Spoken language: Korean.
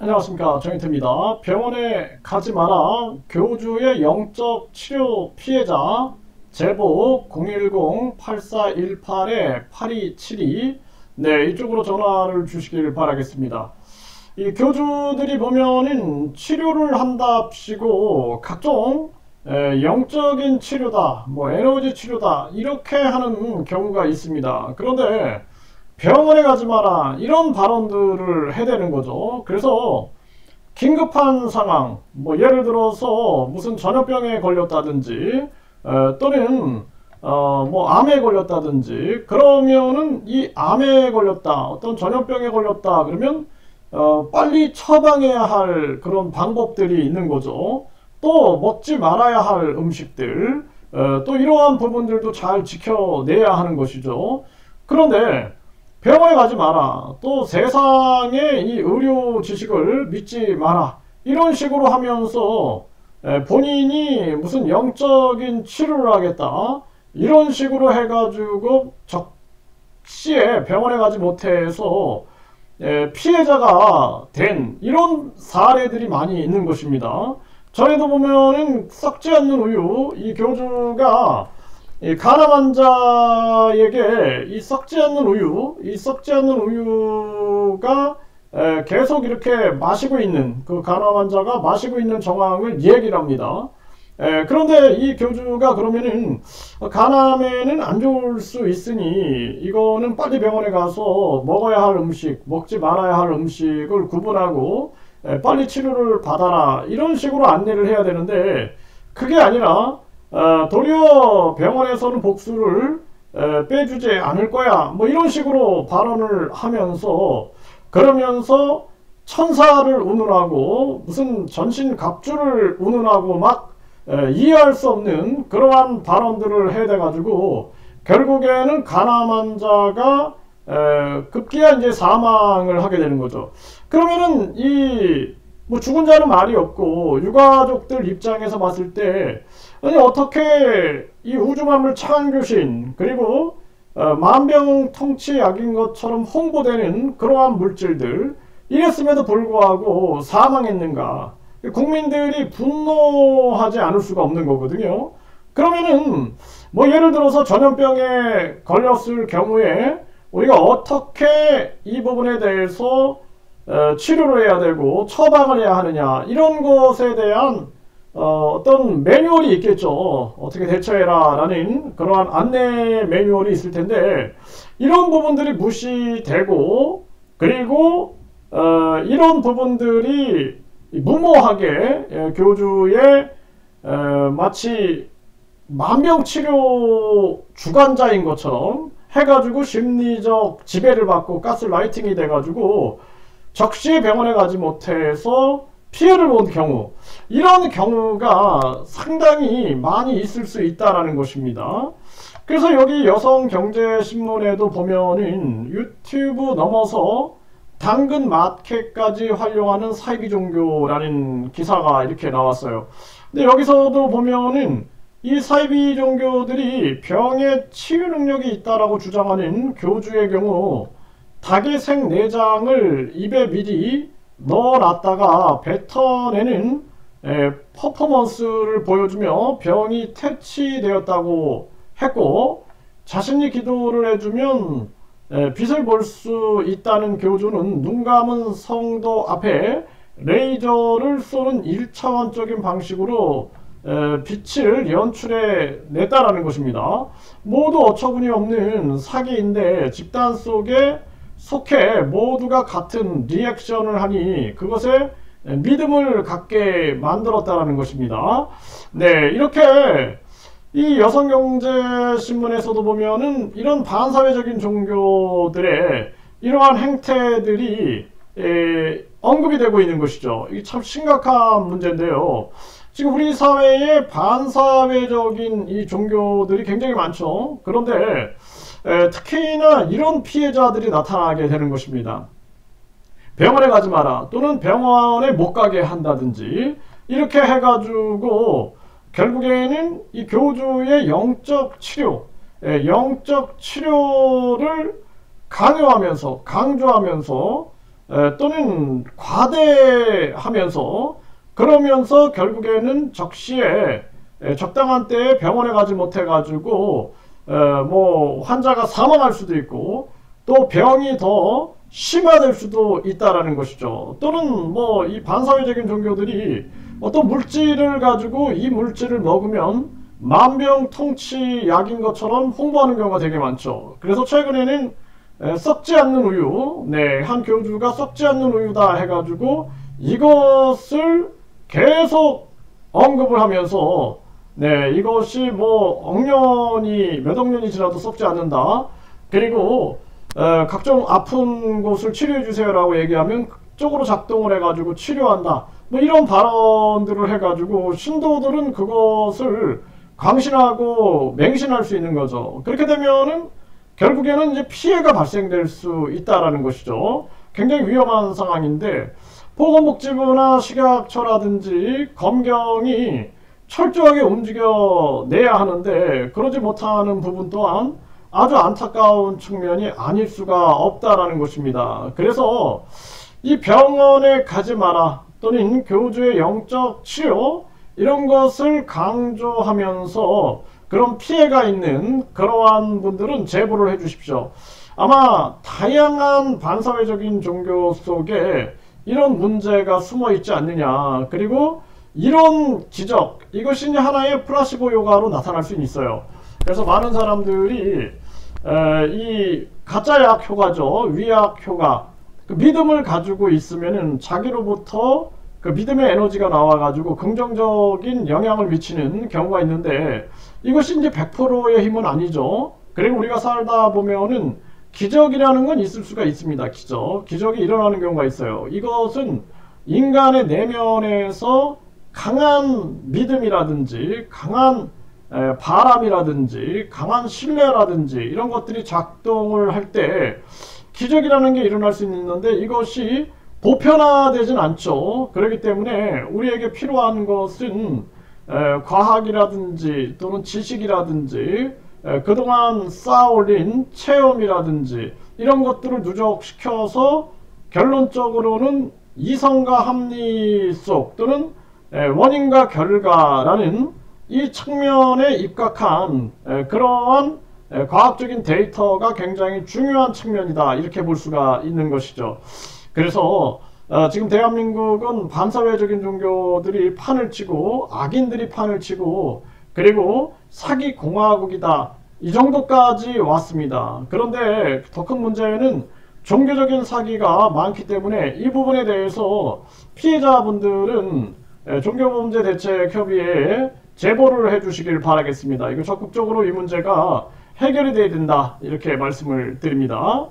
안녕하십니까, 정인태입니다. 병원에 가지 마라. 교주의 영적 치료 피해자 제보 010-8418-8272. 네, 이쪽으로 전화를 주시길 바라겠습니다. 이 교주들이 보면은 치료를 한답시고 각종 영적인 치료다, 뭐 에너지 치료다 이렇게 하는 경우가 있습니다. 그런데 병원에 가지 마라 이런 발언들을 해대는 거죠. 그래서 긴급한 상황, 뭐 예를 들어서 무슨 전염병에 걸렸다든지 또는 뭐 암에 걸렸다든지, 그러면은 이 암에 걸렸다, 어떤 전염병에 걸렸다 그러면 빨리 처방해야 할 그런 방법들이 있는 거죠. 또 먹지 말아야 할 음식들, 또 이러한 부분들도 잘 지켜내야 하는 것이죠. 그런데 병원에 가지 마라, 또 세상의 이 의료 지식을 믿지 마라, 이런 식으로 하면서 본인이 무슨 영적인 치료를 하겠다 이런 식으로 해가지고 적시에 병원에 가지 못해서 피해자가 된 이런 사례들이 많이 있는 것입니다. 전에도 보면은 썩지 않는 우유, 이 교주가 이 간암 환자에게 이 썩지 않는 우유가 계속 이렇게 마시고 있는, 그 간암 환자가 마시고 있는 정황을 얘기를 합니다. 그런데 이 교주가 그러면은 간암에는 안 좋을 수 있으니 이거는 빨리 병원에 가서 먹어야 할 음식, 먹지 말아야 할 음식을 구분하고 빨리 치료를 받아라, 이런 식으로 안내를 해야 되는데, 그게 아니라 도리어 병원에서는 복수를 빼주지 않을 거야, 뭐 이런 식으로 발언을 하면서, 그러면서 천사를 운운하고 무슨 전신갑주를 운운하고 막 이해할 수 없는 그러한 발언들을 해대 가지고 결국에는 간암 환자가 급기야 이제 사망을 하게 되는 거죠. 그러면은 이 뭐 죽은 자는 말이 없고, 유가족들 입장에서 봤을 때 아니 어떻게 이 우주만물 창조신, 그리고 만병통치약인 것처럼 홍보되는 그러한 물질들 이랬음에도 불구하고 사망했는가, 국민들이 분노하지 않을 수가 없는 거거든요. 그러면은 뭐 예를 들어서 전염병에 걸렸을 경우에 우리가 어떻게 이 부분에 대해서 치료를 해야 되고 처방을 해야 하느냐, 이런 것에 대한 어떤 매뉴얼이 있겠죠. 어떻게 대처해라 라는 그러한 안내 매뉴얼이 있을 텐데, 이런 부분들이 무시되고, 그리고 이런 부분들이 무모하게 교주의 마치 만병치료 주관자인 것처럼 해가지고 심리적 지배를 받고 가스라이팅이 돼가지고 적시에 병원에 가지 못해서 피해를 본 경우, 이런 경우가 상당히 많이 있을 수 있다라는 것입니다. 그래서 여기 여성경제신문에도 보면은 유튜브 넘어서 당근 마켓까지 활용하는 사이비 종교라는 기사가 이렇게 나왔어요. 근데 여기서도 보면은 이 사이비 종교들이 병의 치유 능력이 있다라고 주장하는 교주의 경우 닭의 생 내장을 입에 미리 넣어놨다가 뱉어내는 퍼포먼스를 보여주며 병이 퇴치되었다고 했고, 자신이 기도를 해주면 빛을 볼 수 있다는 교주는 눈 감은 성도 앞에 레이저를 쏘는 1차원적인 방식으로 빛을 연출해 냈다라는 것입니다. 모두 어처구니 없는 사기인데 집단 속에 속해 모두가 같은 리액션을 하니 그것에 믿음을 갖게 만들었다라는 것입니다. 네, 이렇게 이 여성경제신문에서도 보면은 이런 반사회적인 종교들의 이러한 행태들이 언급이 되고 있는 것이죠. 이게 참 심각한 문제인데요. 지금 우리 사회에 반사회적인 이 종교들이 굉장히 많죠. 그런데 특히나 이런 피해자들이 나타나게 되는 것입니다. 병원에 가지 마라, 또는 병원에 못 가게 한다든지, 이렇게 해가지고 결국에는 이 교주의 영적 치료를 강요하면서 강조하면서 또는 과대하면서 그러면서 결국에는 적시에 적당한 때에 병원에 가지 못해 가지고 뭐 환자가 사망할 수도 있고 또 병이 더 심화될 수도 있다라는 것이죠. 또는 뭐 이 반사회적인 종교들이 어떤 물질을 가지고 이 물질을 먹으면 만병통치약인 것처럼 홍보하는 경우가 되게 많죠. 그래서 최근에는 썩지 않는 우유, 한 교주가 썩지 않는 우유다 해가지고 이것을 계속 언급을 하면서 이것이 뭐 억년이 몇 억년이 지나도 썩지 않는다. 그리고 각종 아픈 곳을 치료해 주세요라고 얘기하면 그쪽으로 작동을 해가지고 치료한다. 뭐 이런 발언들을 해가지고 신도들은 그것을 광신하고 맹신할 수 있는 거죠. 그렇게 되면은 결국에는 이제 피해가 발생될 수 있다라는 것이죠. 굉장히 위험한 상황인데 보건복지부나 식약처라든지 검경이 철저하게 움직여내야 하는데 그러지 못하는 부분 또한 아주 안타까운 측면이 아닐 수가 없다라는 것입니다. 그래서 이 병원에 가지 마라 또는 교주의 영적 치료 이런 것을 강조하면서 그런 피해가 있는 그러한 분들은 제보를 해 주십시오. 아마 다양한 반사회적인 종교 속에 이런 문제가 숨어 있지 않느냐. 그리고 이런 기적, 이것이 이제 하나의 플라시보 효과로 나타날 수 있어요. 그래서 많은 사람들이 이 가짜약 효과죠. 위약 효과. 그 믿음을 가지고 있으면은 자기로부터 그 믿음의 에너지가 나와가지고 긍정적인 영향을 미치는 경우가 있는데 이것이 이제 100%의 힘은 아니죠. 그리고 우리가 살다 보면은 기적이라는 건 있을 수가 있습니다. 기적이 일어나는 경우가 있어요. 이것은 인간의 내면에서 강한 믿음이라든지 강한 바람이라든지 강한 신뢰라든지 이런 것들이 작동을 할 때 기적이라는 게 일어날 수 있는데 이것이 보편화되진 않죠. 그렇기 때문에 우리에게 필요한 것은 과학이라든지 또는 지식이라든지 그동안 쌓아올린 체험이라든지 이런 것들을 누적시켜서 결론적으로는 이성과 합리 속 또는 원인과 결과라는 이 측면에 입각한 그러한 과학적인 데이터가 굉장히 중요한 측면이다 이렇게 볼 수가 있는 것이죠. 그래서 지금 대한민국은 반사회적인 종교들이 판을 치고 악인들이 판을 치고 그리고 사기 공화국이다 이 정도까지 왔습니다. 그런데 더 큰 문제는 종교적인 사기가 많기 때문에 이 부분에 대해서 피해자분들은 종교범죄대책협의회에 제보를 해주시길 바라겠습니다. 이거 적극적으로 이 문제가 해결이 돼야 된다 이렇게 말씀을 드립니다.